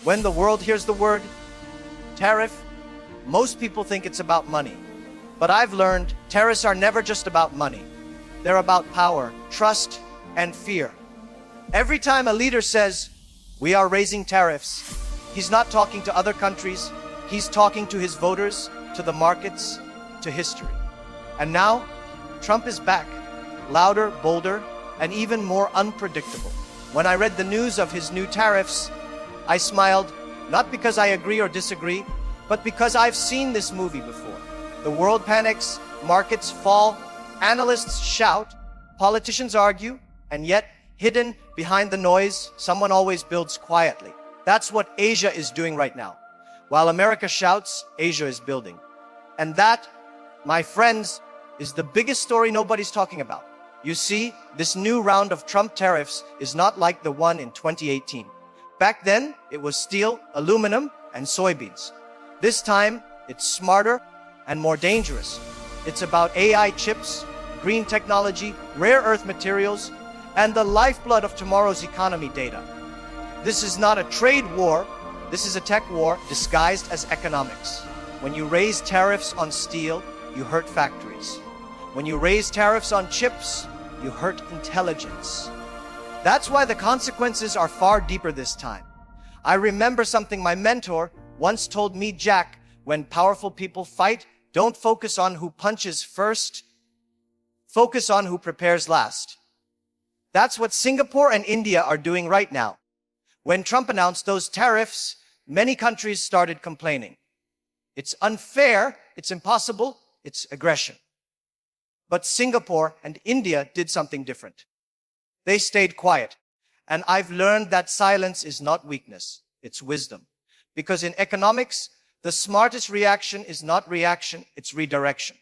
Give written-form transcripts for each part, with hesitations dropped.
When the world hears the word tariff, most people think it's about money. But I've learned tariffs are never just about money. They're about power, trust, and fear. Every time a leader says, "We are raising tariffs," he's not talking to other countries. He's talking to his voters, to the markets, to history. And now, Trump is back, louder, bolder, and even more unpredictable. When I read the news of his new tariffs, I smiled, not because I agree or disagree, but because I've seen this movie before. The world panics, markets fall, analysts shout, politicians argue, and yet, hidden behind the noise, someone always builds quietly. That's what Asia is doing right now. While America shouts, Asia is building. And that, my friends, is the biggest story nobody's talking about. You see, this new round of Trump tariffs is not like the one in 2018. Back then, it was steel, aluminum, and soybeans. This time, it's smarter and more dangerous. It's about AI chips, green technology, rare earth materials, and the lifeblood of tomorrow's economy, data. This is not a trade war, this is a tech war disguised as economics. When you raise tariffs on steel, you hurt factories. When you raise tariffs on chips, you hurt intelligence. That's why the consequences are far deeper this time. I remember something my mentor once told me: "Jack, when powerful people fight, don't focus on who punches first, focus on who prepares last." That's what Singapore and India are doing right now. When Trump announced those tariffs, many countries started complaining. It's unfair, it's impossible, it's aggression. But Singapore and India did something different. They stayed quiet. And I've learned that silence is not weakness, it's wisdom. Because in economics, the smartest reaction is not reaction, it's redirection.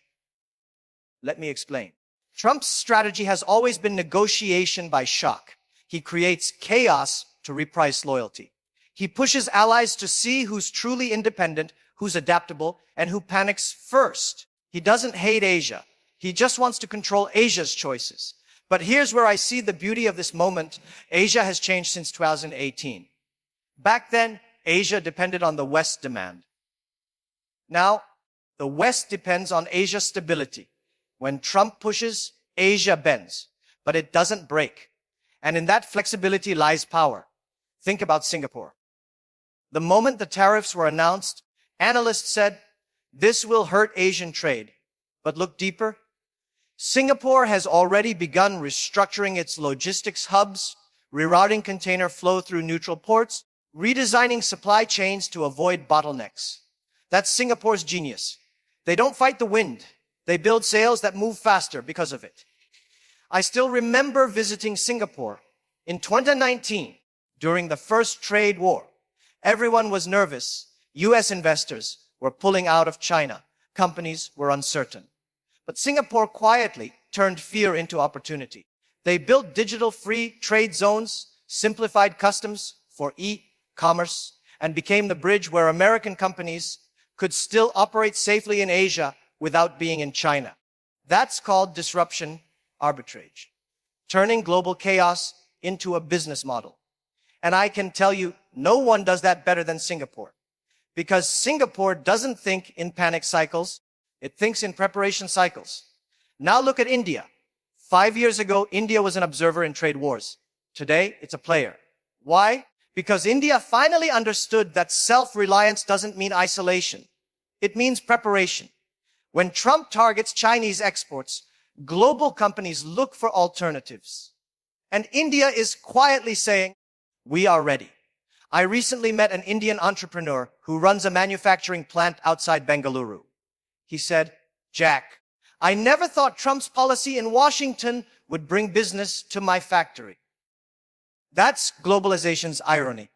Let me explain. Trump's strategy has always been negotiation by shock. He creates chaos to reprice loyalty. He pushes allies to see who's truly independent, who's adaptable, and who panics first. He doesn't hate Asia. He just wants to control Asia's choices. But here's where I see the beauty of this moment. Asia has changed since 2018. Back then, Asia depended on the West's demand. Now, the West depends on Asia's stability. When Trump pushes, Asia bends, but it doesn't break. And in that flexibility lies power. Think about Singapore. The moment the tariffs were announced, analysts said, "This will hurt Asian trade." But look deeper. Singapore has already begun restructuring its logistics hubs, rerouting container flow through neutral ports, redesigning supply chains to avoid bottlenecks. That's Singapore's genius. They don't fight the wind. They build sails that move faster because of it. I still remember visiting Singapore in 2019 during the first trade war. Everyone was nervous. US investors were pulling out of China. Companies were uncertain. But Singapore quietly turned fear into opportunity. They built digital free trade zones, simplified customs for e-commerce, and became the bridge where American companies could still operate safely in Asia without being in China. That's called disruption arbitrage, turning global chaos into a business model. And I can tell you, no one does that better than Singapore. Because Singapore doesn't think in panic cycles, it thinks in preparation cycles. Now look at India. 5 years ago, India was an observer in trade wars. Today, it's a player. Why? Because India finally understood that self-reliance doesn't mean isolation. It means preparation. When Trump targets Chinese exports, global companies look for alternatives. And India is quietly saying, "We are ready." I recently met an Indian entrepreneur who runs a manufacturing plant outside Bengaluru. He said, "Jack, I never thought Trump's policy in Washington would bring business to my factory." That's globalization's irony.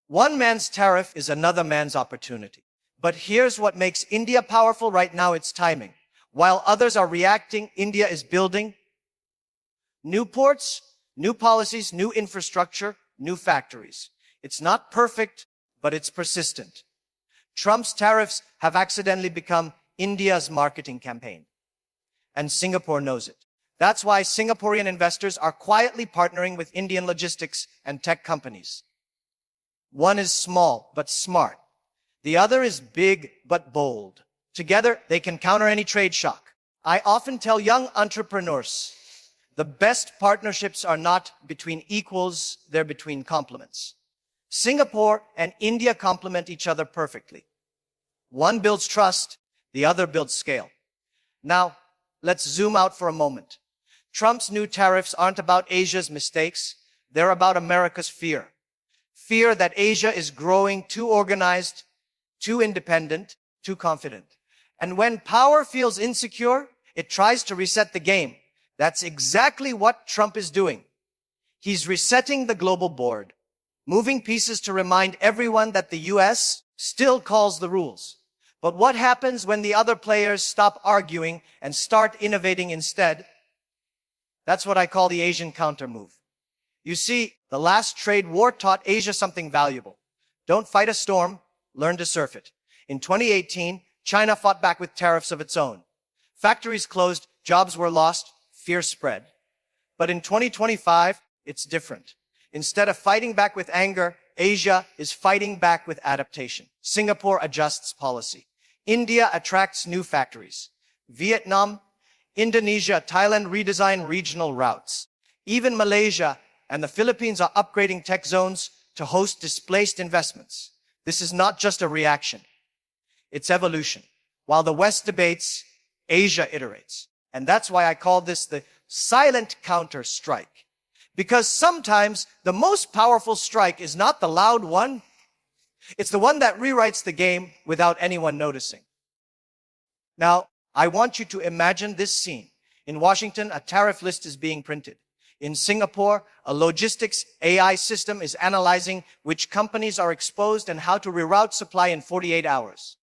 One man's tariff is another man's opportunity. But here's what makes India powerful right now: its timing. While others are reacting, India is building new ports, new policies, new infrastructure, new factories. It's not perfect, but it's persistent. Trump's tariffs have accidentally become India's marketing campaign. And Singapore knows it. That's why Singaporean investors are quietly partnering with Indian logistics and tech companies. One is small but smart. The other is big but bold. Together, they can counter any trade shock. I often tell young entrepreneurs, the best partnerships are not between equals, they're between complements. Singapore and India complement each other perfectly. One builds trust, the other builds scale. Now, let's zoom out for a moment. Trump's new tariffs aren't about Asia's mistakes, they're about America's fear. Fear that Asia is growing too organized, too independent, too confident. And when power feels insecure, it tries to reset the game. That's exactly what Trump is doing. He's resetting the global board, moving pieces to remind everyone that the US still calls the rules. But what happens when the other players stop arguing and start innovating instead? That's what I call the Asian countermove. You see, the last trade war taught Asia something valuable. Don't fight a storm, learn to surf it. In 2018, China fought back with tariffs of its own. Factories closed, jobs were lost, fear spread. But in 2025, it's different. Instead of fighting back with anger, Asia is fighting back with adaptation. Singapore adjusts policy. India attracts new factories. Vietnam, Indonesia, Thailand redesign regional routes. Even Malaysia and the Philippines are upgrading tech zones to host displaced investments. This is not just a reaction. It's evolution. While the West debates, Asia iterates. And that's why I call this the silent counter strike. Because sometimes the most powerful strike is not the loud one. It's the one that rewrites the game without anyone noticing. Now, I want you to imagine this scene. In Washington, a tariff list is being printed. In Singapore, a logistics AI system is analyzing which companies are exposed and how to reroute supply in 48 hours.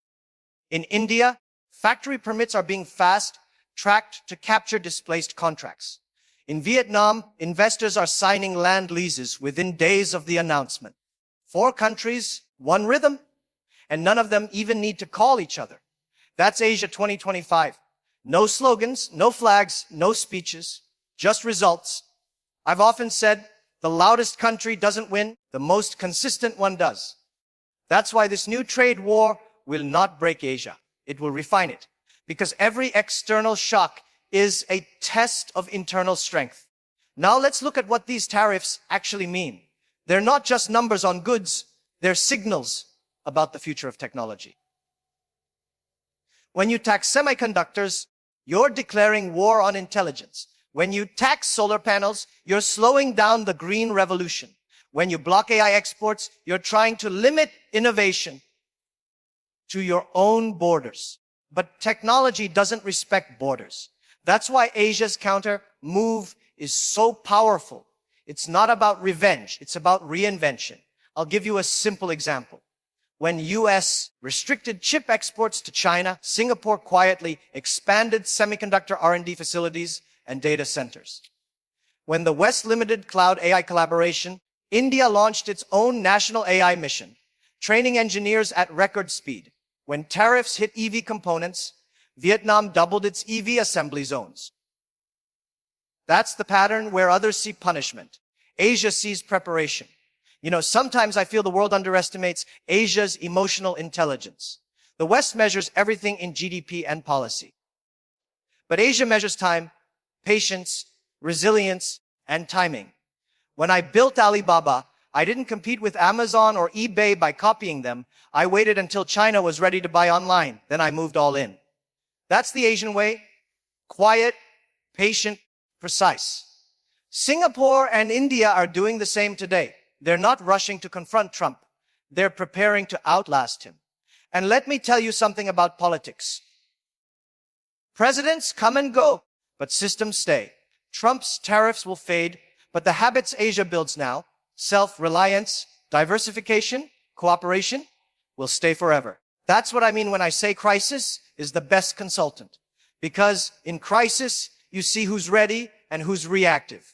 In India, factory permits are being fast-tracked to capture displaced contracts. In Vietnam, investors are signing land leases within days of the announcement. 4 countries, 1 rhythm, and none of them even need to call each other. That's Asia 2025. No slogans, no flags, no speeches, just results. I've often said, the loudest country doesn't win, the most consistent one does. That's why this new trade war will not break Asia. It will refine it. Because every external shock is a test of internal strength. Now let's look at what these tariffs actually mean. They're not just numbers on goods, they're signals about the future of technology. When you tax semiconductors, you're declaring war on intelligence. When you tax solar panels, you're slowing down the green revolution. When you block AI exports, you're trying to limit innovation to your own borders. But technology doesn't respect borders. That's why Asia's counter move is so powerful. It's not about revenge. It's about reinvention. I'll give you a simple example. When US restricted chip exports to China, Singapore quietly expanded semiconductor R&D facilities and data centers. When the West limited cloud AI collaboration, India launched its own national AI mission, training engineers at record speed. When tariffs hit EV components, Vietnam doubled its EV assembly zones. That's the pattern where others see punishment. Asia sees preparation. You know, sometimes I feel the world underestimates Asia's emotional intelligence. The West measures everything in GDP and policy. But Asia measures time, patience, resilience, and timing. When I built Alibaba, I didn't compete with Amazon or eBay by copying them. I waited until China was ready to buy online. Then I moved all in. That's the Asian way. Quiet, patient, precise. Singapore and India are doing the same today. They're not rushing to confront Trump. They're preparing to outlast him. And let me tell you something about politics. Presidents come and go, but systems stay. Trump's tariffs will fade, but the habits Asia builds now, self-reliance, diversification, cooperation, will stay forever. That's what I mean when I say crisis is the best consultant. Because in crisis, you see who's ready and who's reactive.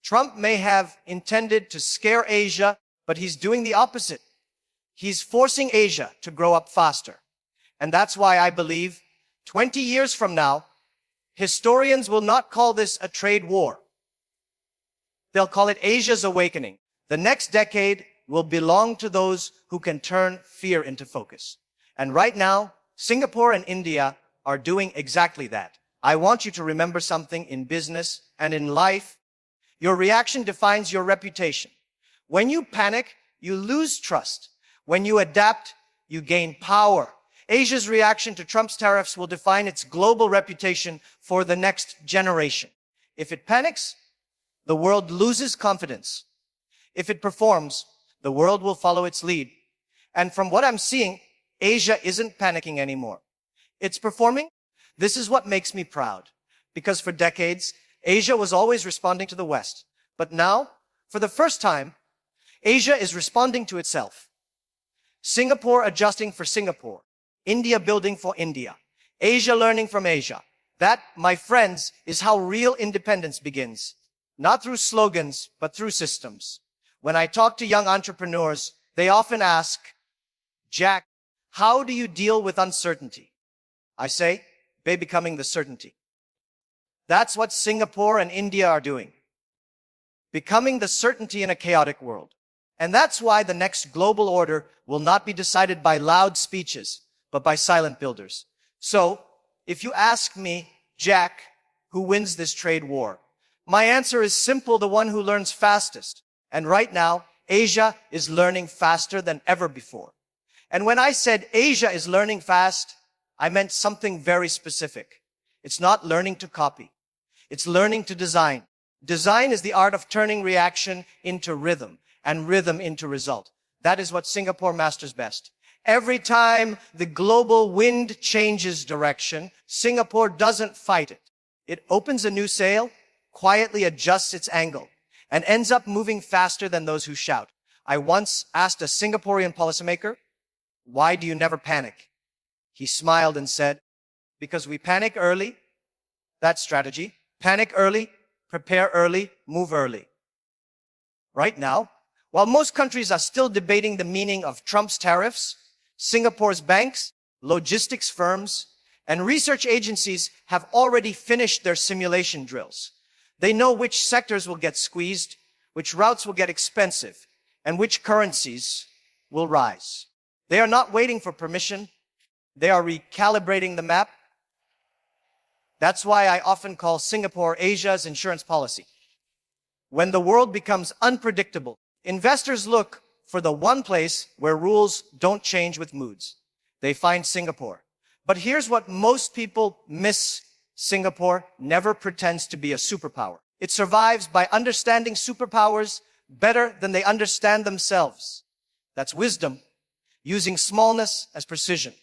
Trump may have intended to scare Asia, but he's doing the opposite. He's forcing Asia to grow up faster. And that's why I believe 20 years from now, historians will not call this a trade war. They'll call it Asia's awakening. The next decade will belong to those who can turn fear into focus. And right now, Singapore and India are doing exactly that. I want you to remember something in business and in life. Your reaction defines your reputation. When you panic, you lose trust. When you adapt, you gain power. Asia's reaction to Trump's tariffs will define its global reputation for the next generation. If it panics, the world loses confidence. If it performs, the world will follow its lead. And from what I'm seeing, Asia isn't panicking anymore. It's performing. This is what makes me proud. Because for decades, Asia was always responding to the West. But now, for the first time, Asia is responding to itself. Singapore adjusting for Singapore. India building for India. Asia learning from Asia. That, my friends, is how real independence begins. Not through slogans, but through systems. When I talk to young entrepreneurs, they often ask, Jack, how do you deal with uncertainty? I say, by becoming the certainty. That's what Singapore and India are doing. Becoming the certainty in a chaotic world. And that's why the next global order will not be decided by loud speeches, but by silent builders. So, if you ask me, Jack, who wins this trade war? My answer is simple, the one who learns fastest. And right now, Asia is learning faster than ever before. And when I said Asia is learning fast, I meant something very specific. It's not learning to copy. It's learning to design. Design is the art of turning reaction into rhythm and rhythm into result. That is what Singapore masters best. Every time the global wind changes direction, Singapore doesn't fight it. It opens a new sail, quietly adjusts its angle, and ends up moving faster than those who shout. I once asked a Singaporean policymaker, why do you never panic? He smiled and said, because we panic early. That's strategy. Panic early, prepare early, move early. Right now, while most countries are still debating the meaning of Trump's tariffs, Singapore's banks, logistics firms, and research agencies have already finished their simulation drills. They know which sectors will get squeezed, which routes will get expensive, and which currencies will rise. They are not waiting for permission. They are recalibrating the map. That's why I often call Singapore Asia's insurance policy. When the world becomes unpredictable, investors look for the one place where rules don't change with moods. They find Singapore. But here's what most people miss. Singapore never pretends to be a superpower. It survives by understanding superpowers better than they understand themselves. That's wisdom, using smallness as precision.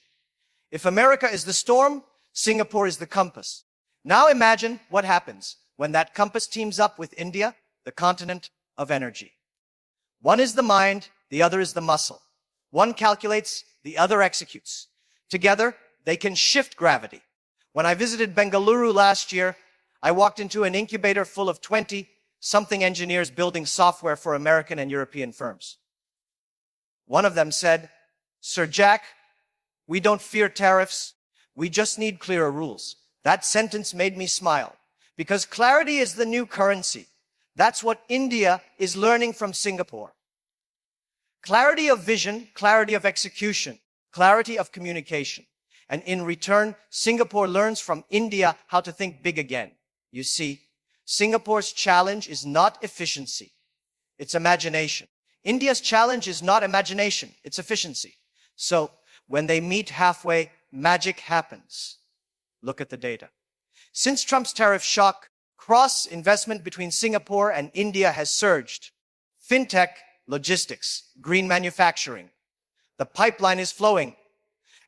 If America is the storm, Singapore is the compass. Now imagine what happens when that compass teams up with India, the continent of energy. One is the mind, the other is the muscle. One calculates, the other executes. Together, they can shift gravity. When I visited Bengaluru last year, I walked into an incubator full of 20-something engineers building software for American and European firms. One of them said, Sir Jack, we don't fear tariffs. We just need clearer rules. That sentence made me smile because clarity is the new currency. That's what India is learning from Singapore. Clarity of vision, clarity of execution, clarity of communication. And in return, Singapore learns from India how to think big again. You see, Singapore's challenge is not efficiency. It's imagination. India's challenge is not imagination. It's efficiency. So when they meet halfway, magic happens. Look at the data. Since Trump's tariff shock, cross-investment between Singapore and India has surged. Fintech, logistics, green manufacturing. The pipeline is flowing.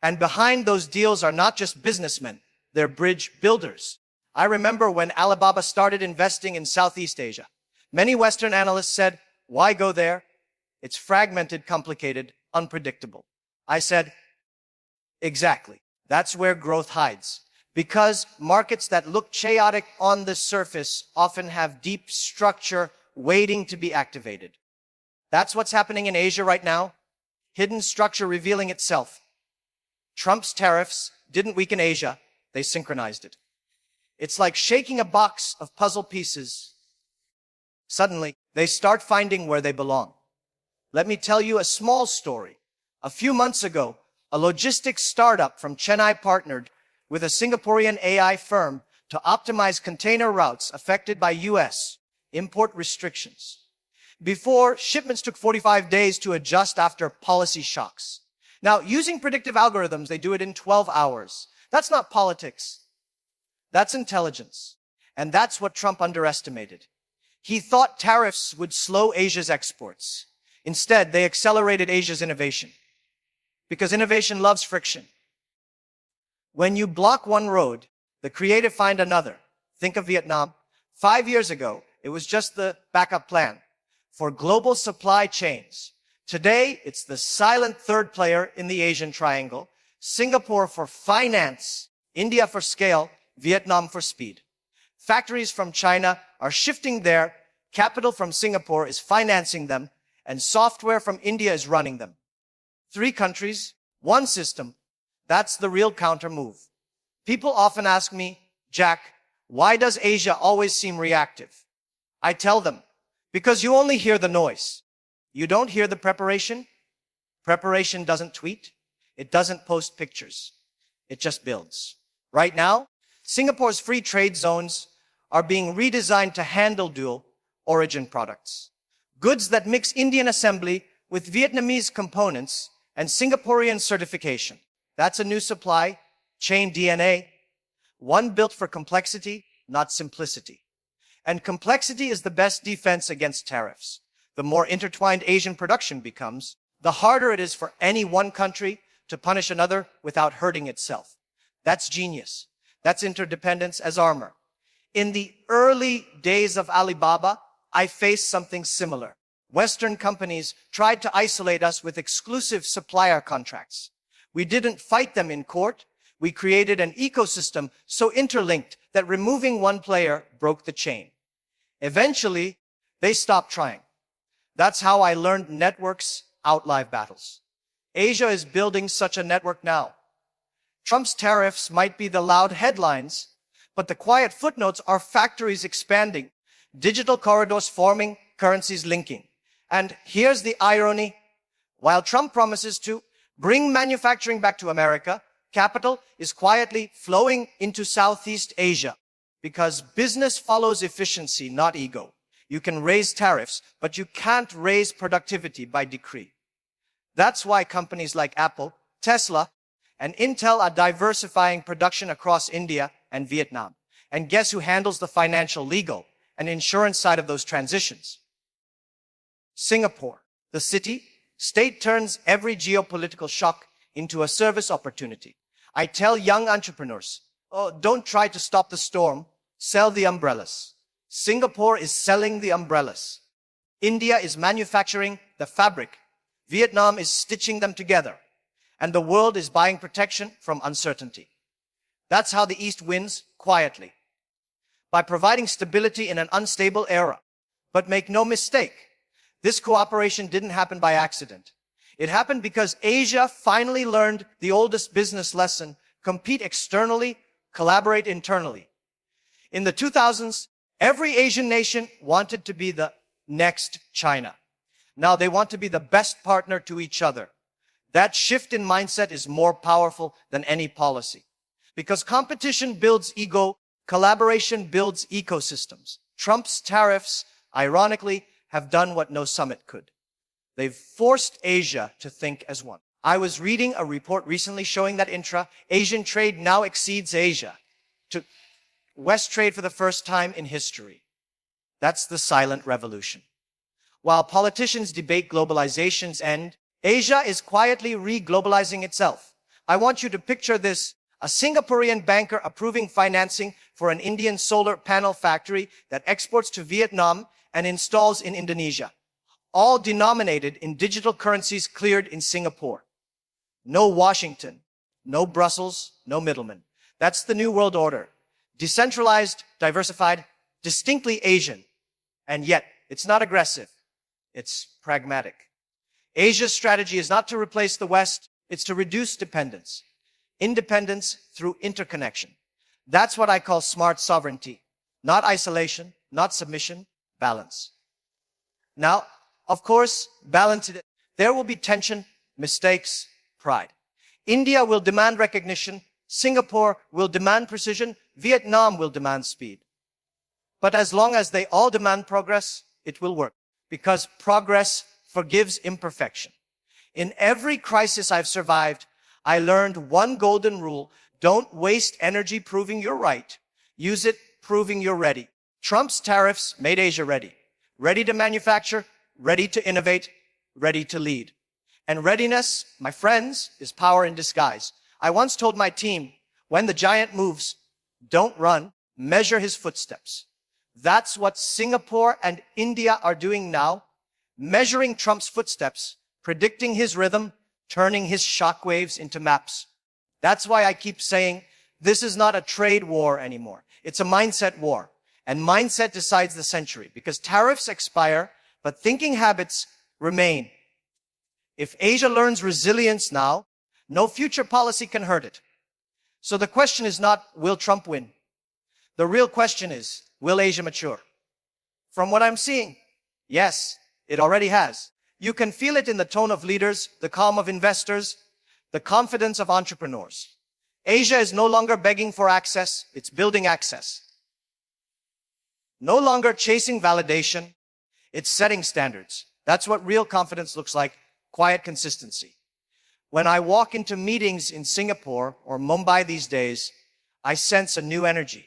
And behind those deals are not just businessmen, they're bridge builders. I remember when Alibaba started investing in Southeast Asia. Many Western analysts said, why go there? It's fragmented, complicated, unpredictable. I said, exactly. That's where growth hides. Because markets that look chaotic on the surface often have deep structure waiting to be activated. That's what's happening in Asia right now. Hidden structure revealing itself. Trump's tariffs didn't weaken Asia, they synchronized it. It's like shaking a box of puzzle pieces. Suddenly, they start finding where they belong. Let me tell you a small story. A few months ago, a logistics startup from Chennai partnered with a Singaporean AI firm to optimize container routes affected by US import restrictions. Before, shipments took 45 days to adjust after policy shocks. Now, using predictive algorithms, they do it in 12 hours. That's not politics. That's intelligence. And that's what Trump underestimated. He thought tariffs would slow Asia's exports. Instead, they accelerated Asia's innovation. Because innovation loves friction. When you block one road, the creative find another. Think of Vietnam. 5 years ago, it was just the backup plan for global supply chains. Today, it's the silent third player in the Asian triangle. Singapore for finance, India for scale, Vietnam for speed. Factories from China are shifting there, capital from Singapore is financing them, and software from India is running them. 3 countries, 1 system. That's the real counter move. People often ask me, Jack, why does Asia always seem reactive? I tell them, because you only hear the noise. You don't hear the preparation. Preparation doesn't tweet. It doesn't post pictures. It just builds. Right now, Singapore's free trade zones are being redesigned to handle dual origin products. Goods that mix Indian assembly with Vietnamese components and Singaporean certification. That's a new supply chain DNA. One built for complexity, not simplicity. And complexity is the best defense against tariffs. The more intertwined Asian production becomes, the harder it is for any one country to punish another without hurting itself. That's genius. That's interdependence as armor. In the early days of Alibaba, I faced something similar. Western companies tried to isolate us with exclusive supplier contracts. We didn't fight them in court. We created an ecosystem so interlinked that removing one player broke the chain. Eventually, they stopped trying. That's how I learned networks outlive battles. Asia is building such a network now. Trump's tariffs might be the loud headlines, but the quiet footnotes are factories expanding, digital corridors forming, currencies linking. And here's the irony. While Trump promises to bring manufacturing back to America, capital is quietly flowing into Southeast Asia because business follows efficiency, not ego. You can raise tariffs, but you can't raise productivity by decree. That's why companies like Apple, Tesla, and Intel are diversifying production across India and Vietnam. And guess who handles the financial, legal, and insurance side of those transitions? Singapore. The state turns every geopolitical shock into a service opportunity. I tell young entrepreneurs, don't try to stop the storm, sell the umbrellas. Singapore is selling the umbrellas. India is manufacturing the fabric. Vietnam is stitching them together. And the world is buying protection from uncertainty. That's how the East wins quietly. By providing stability in an unstable era. But make no mistake, this cooperation didn't happen by accident. It happened because Asia finally learned the oldest business lesson: compete externally, collaborate internally. In the 2000s, every Asian nation wanted to be the next China. Now they want to be the best partner to each other. That shift in mindset is more powerful than any policy. Because competition builds ego, collaboration builds ecosystems. Trump's tariffs, ironically, have done what no summit could. They've forced Asia to think as one. I was reading a report recently showing that intra-Asian trade now exceeds Asia to West trade for the first time in history. That's the silent revolution. While politicians debate globalization's end, Asia is quietly re-globalizing itself. I want you to picture this: a Singaporean banker approving financing for an Indian solar panel factory that exports to Vietnam and installs in Indonesia, all denominated in digital currencies cleared in Singapore. No Washington, no Brussels, no middlemen. That's the new world order. Decentralized, diversified, distinctly Asian. And yet, it's not aggressive. It's pragmatic. Asia's strategy is not to replace the West, it's to reduce dependence. Independence through interconnection. That's what I call smart sovereignty. Not isolation, not submission, balance. Now, Of course, balance it. There will be tension, mistakes, pride. India will demand recognition. Singapore will demand precision. Vietnam will demand speed. But as long as they all demand progress, it will work. Because progress forgives imperfection. In every crisis I've survived, I learned one golden rule. Don't waste energy proving you're right. Use it proving you're ready. Trump's tariffs made Asia ready. Ready to manufacture, ready to innovate, ready to lead. And readiness, my friends, is power in disguise. I once told my team, when the giant moves, don't run, measure his footsteps. That's what Singapore and India are doing now, measuring Trump's footsteps, predicting his rhythm, turning his shockwaves into maps. That's why I keep saying this is not a trade war anymore. It's a mindset war. And mindset decides the century because tariffs expire, but thinking habits remain. If Asia learns resilience now, no future policy can hurt it. So the question is not, will Trump win? The real question is, will Asia mature? From what I'm seeing, yes, it already has. You can feel it in the tone of leaders, the calm of investors, the confidence of entrepreneurs. Asia is no longer begging for access, it's building access. No longer chasing validation, it's setting standards. That's what real confidence looks like, quiet consistency. When I walk into meetings in Singapore or Mumbai these days, I sense a new energy.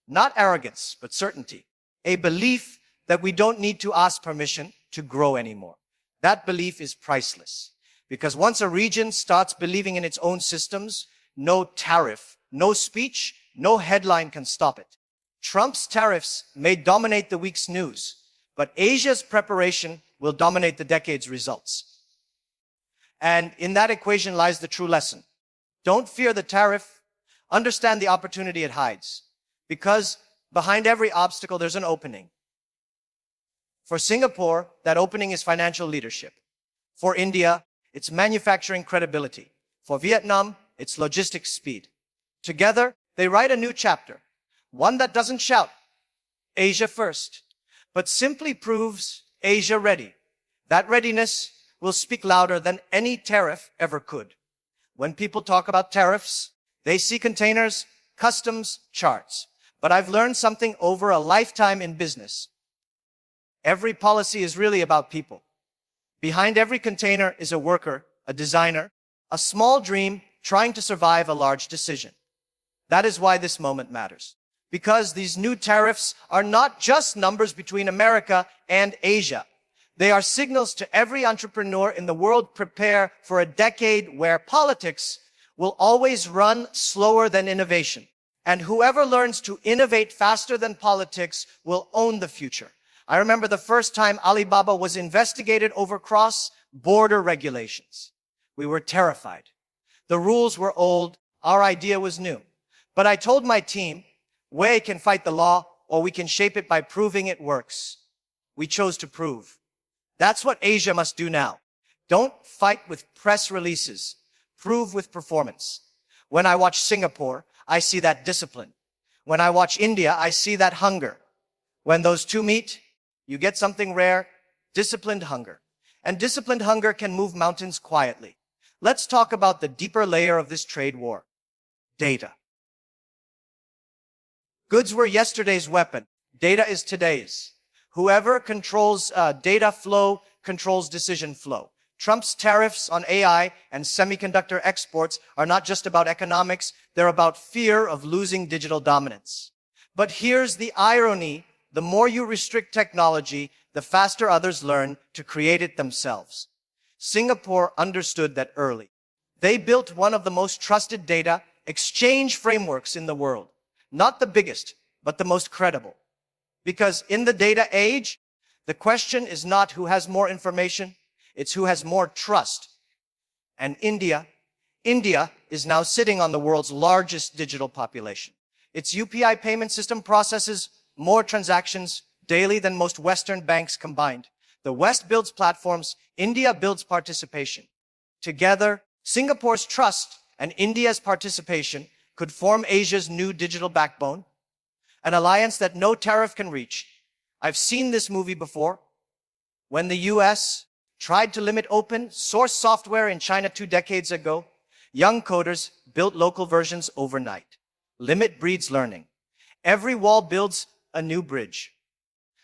Not arrogance, but certainty. A belief that we don't need to ask permission to grow anymore. That belief is priceless. Because once a region starts believing in its own systems, no tariff, no speech, no headline can stop it. Trump's tariffs may dominate the week's news, but Asia's preparation will dominate the decade's results. And in that equation lies the true lesson. Don't fear the tariff. Understand the opportunity it hides. Because behind every obstacle, there's an opening. For Singapore, that opening is financial leadership. For India, it's manufacturing credibility. For Vietnam, it's logistics speed. Together, they write a new chapter. One that doesn't shout, Asia first, but simply proves Asia ready. That readiness will speak louder than any tariff ever could. When people talk about tariffs, they see containers, customs, charts. But I've learned something over a lifetime in business. Every policy is really about people. Behind every container is a worker, a designer, a small dream trying to survive a large decision. That is why this moment matters. Because these new tariffs are not just numbers between America and Asia. They are signals to every entrepreneur in the world. Prepare for a decade where politics will always run slower than innovation. And whoever learns to innovate faster than politics will own the future. I remember the first time Alibaba was investigated over cross-border regulations. We were terrified. The rules were old. Our idea was new. But I told my team, we can fight the law or we can shape it by proving it works. We chose to prove. That's what Asia must do now. Don't fight with press releases. Prove with performance. When I watch Singapore, I see that discipline. When I watch India, I see that hunger. When those two meet, you get something rare, disciplined hunger. And disciplined hunger can move mountains quietly. Let's talk about the deeper layer of this trade war. Data. Goods were yesterday's weapon. Data is today's. Whoever controls data flow controls decision flow. Trump's tariffs on AI and semiconductor exports are not just about economics, they're about fear of losing digital dominance. But here's the irony. The more you restrict technology, the faster others learn to create it themselves. Singapore understood that early. They built one of the most trusted data exchange frameworks in the world. Not the biggest, but the most credible. Because in the data age, the question is not who has more information, it's who has more trust. And India is now sitting on the world's largest digital population. Its UPI payment system processes more transactions daily than most Western banks combined. The West builds platforms, India builds participation. Together, Singapore's trust and India's participation could form Asia's new digital backbone, an alliance that no tariff can reach. I've seen this movie before. When the US tried to limit open source software in China 2 decades ago, young coders built local versions overnight. Limit breeds learning. Every wall builds a new bridge.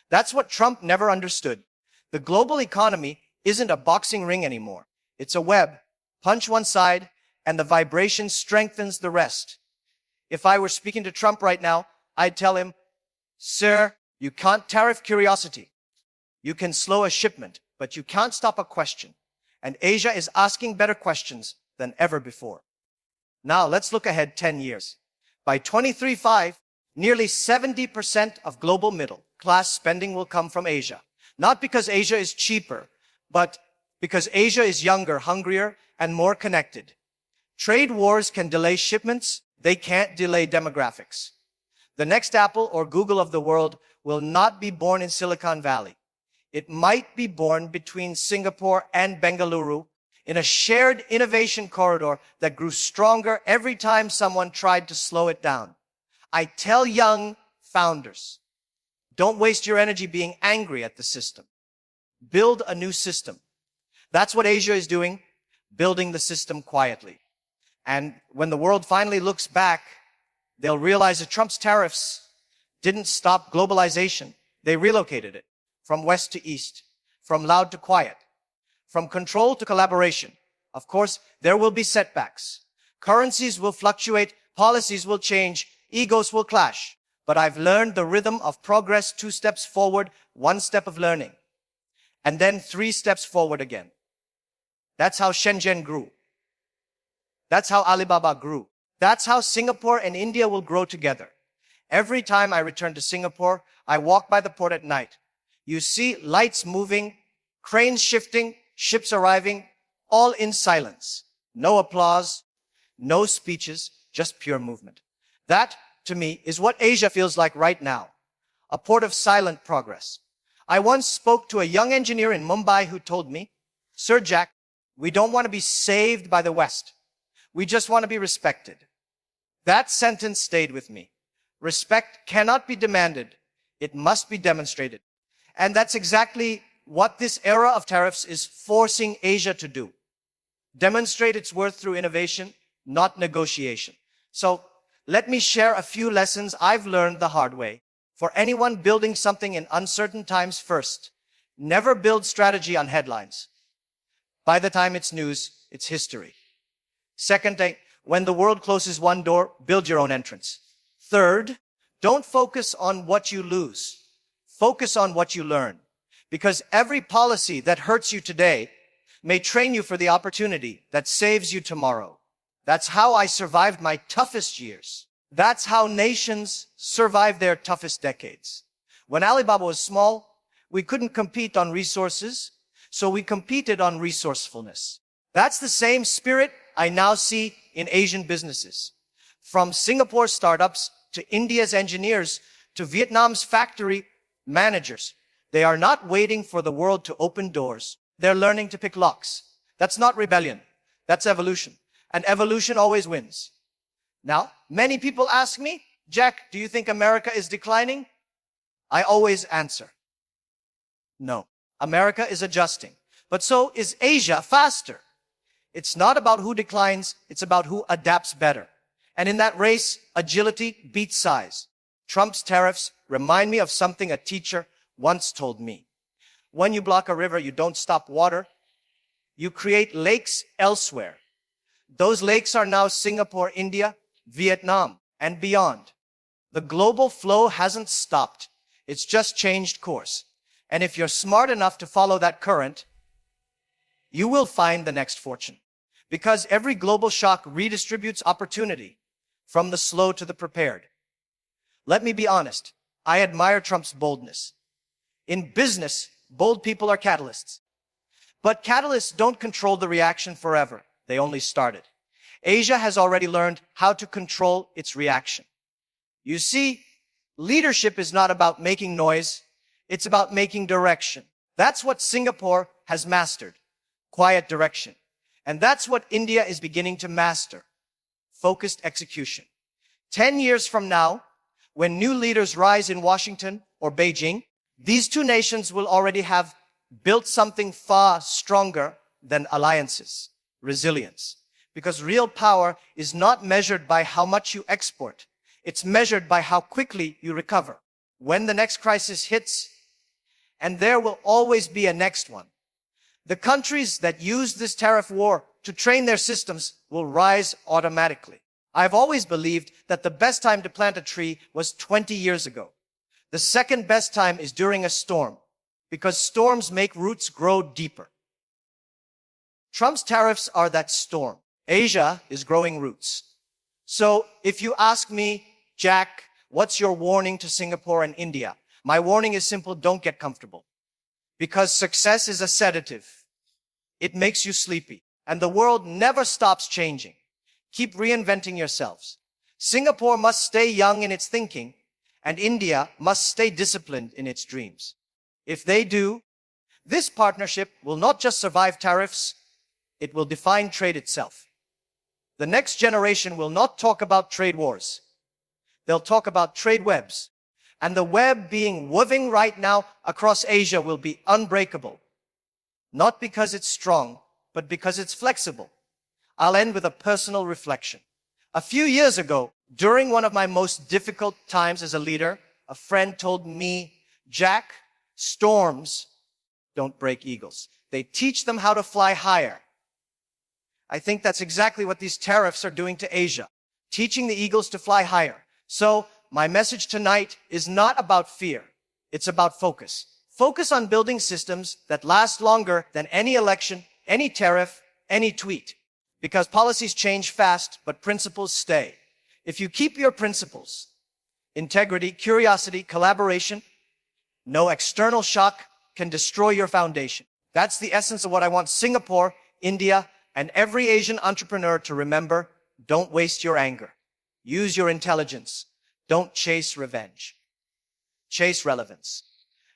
That's what Trump never understood. The global economy isn't a boxing ring anymore. It's a web. Punch one side, and the vibration strengthens the rest. If I were speaking to Trump right now, I'd tell him, "Sir, you can't tariff curiosity. You can slow a shipment, but you can't stop a question. And Asia is asking better questions than ever before." Now let's look ahead 10 years. By 2035, nearly 70% of global middle class spending will come from Asia. Not because Asia is cheaper, but because Asia is younger, hungrier, and more connected. Trade wars can delay shipments. They can't delay demographics. The next Apple or Google of the world will not be born in Silicon Valley. It might be born between Singapore and Bengaluru in a shared innovation corridor that grew stronger every time someone tried to slow it down. I tell young founders, don't waste your energy being angry at the system. Build a new system. That's what Asia is doing, building the system quietly. And when the world finally looks back, they'll realize that Trump's tariffs didn't stop globalization. They relocated it from west to east, from loud to quiet, from control to collaboration. Of course, there will be setbacks. Currencies will fluctuate, policies will change, egos will clash. But I've learned the rhythm of progress: 2 steps forward, 1 step of learning, and then 3 steps forward again. That's how Shenzhen grew. That's how Alibaba grew. That's how Singapore and India will grow together. Every time I return to Singapore, I walk by the port at night. You see lights moving, cranes shifting, ships arriving, all in silence. No applause, no speeches, just pure movement. That, to me, is what Asia feels like right now. A port of silent progress. I once spoke to a young engineer in Mumbai who told me, "Sir Jack, we don't want to be saved by the West. We just want to be respected." That sentence stayed with me. Respect cannot be demanded. It must be demonstrated. And that's exactly what this era of tariffs is forcing Asia to do. Demonstrate its worth through innovation, not negotiation. So let me share a few lessons I've learned the hard way. For anyone building something in uncertain times, first, never build strategy on headlines. By the time it's news, it's history. Second, when the world closes one door, build your own entrance. Third, don't focus on what you lose. Focus on what you learn. Because every policy that hurts you today may train you for the opportunity that saves you tomorrow. That's how I survived my toughest years. That's how nations survive their toughest decades. When Alibaba was small, we couldn't compete on resources, so we competed on resourcefulness. That's the same spirit I now see in Asian businesses. From Singapore startups to India's engineers to Vietnam's factory managers. They are not waiting for the world to open doors. They're learning to pick locks. That's not rebellion. That's evolution. And evolution always wins. Now, many people ask me, "Jack, do you think America is declining?" I always answer, no. America is adjusting. But so is Asia faster. It's not about who declines, it's about who adapts better. And in that race, agility beats size. Trump's tariffs remind me of something a teacher once told me. When you block a river, you don't stop water. You create lakes elsewhere. Those lakes are now Singapore, India, Vietnam, and beyond. The global flow hasn't stopped. It's just changed course. And if you're smart enough to follow that current, you will find the next fortune. Because every global shock redistributes opportunity from the slow to the prepared. Let me be honest. I admire Trump's boldness. In business, bold people are catalysts. But catalysts don't control the reaction forever. They only start it. Asia has already learned how to control its reaction. You see, leadership is not about making noise. It's about making direction. That's what Singapore has mastered. Quiet direction. And that's what India is beginning to master. Focused execution. 10 years from now, when new leaders rise in Washington or Beijing, these two nations will already have built something far stronger than alliances: resilience. Because real power is not measured by how much you export. It's measured by how quickly you recover. When the next crisis hits, and there will always be a next one, the countries that use this tariff war to train their systems will rise automatically. I've always believed that the best time to plant a tree was 20 years ago. The second best time is during a storm, because storms make roots grow deeper. Trump's tariffs are that storm. Asia is growing roots. So if you ask me, Jack, what's your warning to Singapore and India? My warning is simple: don't get comfortable. Because success is a sedative. It makes you sleepy. And the world never stops changing. Keep reinventing yourselves. Singapore must stay young in its thinking, and India must stay disciplined in its dreams. If they do, this partnership will not just survive tariffs, it will define trade itself. The next generation will not talk about trade wars. They'll talk about trade webs. And the web being woven right now across Asia will be unbreakable. Not because it's strong, but because it's flexible. I'll end with a personal reflection. A few years ago, during one of my most difficult times as a leader, a friend told me, Jack, storms don't break eagles. They teach them how to fly higher. I think that's exactly what these tariffs are doing to Asia, teaching the eagles to fly higher. So my message tonight is not about fear. It's about focus. Focus on building systems that last longer than any election, any tariff, any tweet. Because policies change fast, but principles stay. If you keep your principles, integrity, curiosity, collaboration, no external shock can destroy your foundation. That's the essence of what I want Singapore, India, and every Asian entrepreneur to remember. Don't waste your anger. Use your intelligence. Don't chase revenge. Chase relevance.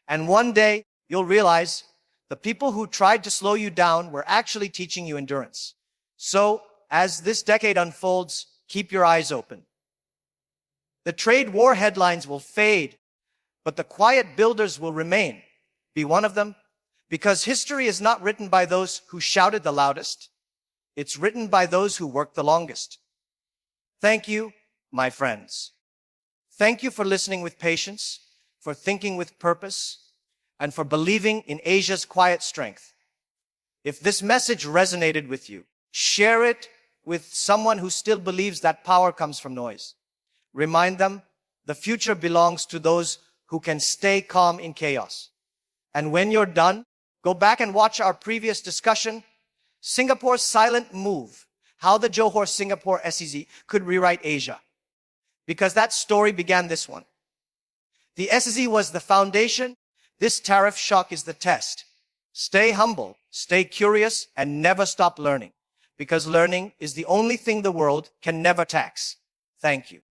And one day, you'll realize the people who tried to slow you down were actually teaching you endurance. So, as this decade unfolds, keep your eyes open. The trade war headlines will fade, but the quiet builders will remain. Be one of them, because history is not written by those who shouted the loudest. It's written by those who worked the longest. Thank you, my friends. Thank you for listening with patience, for thinking with purpose, and for believing in Asia's quiet strength. If this message resonated with you, share it with someone who still believes that power comes from noise. Remind them the future belongs to those who can stay calm in chaos. And when you're done, go back and watch our previous discussion, Singapore's silent move, how the Johor Singapore SEZ could rewrite Asia. Because that story began this one. The SEZ was the foundation. This tariff shock is the test. Stay humble, stay curious, and never stop learning. Because learning is the only thing the world can never tax. Thank you.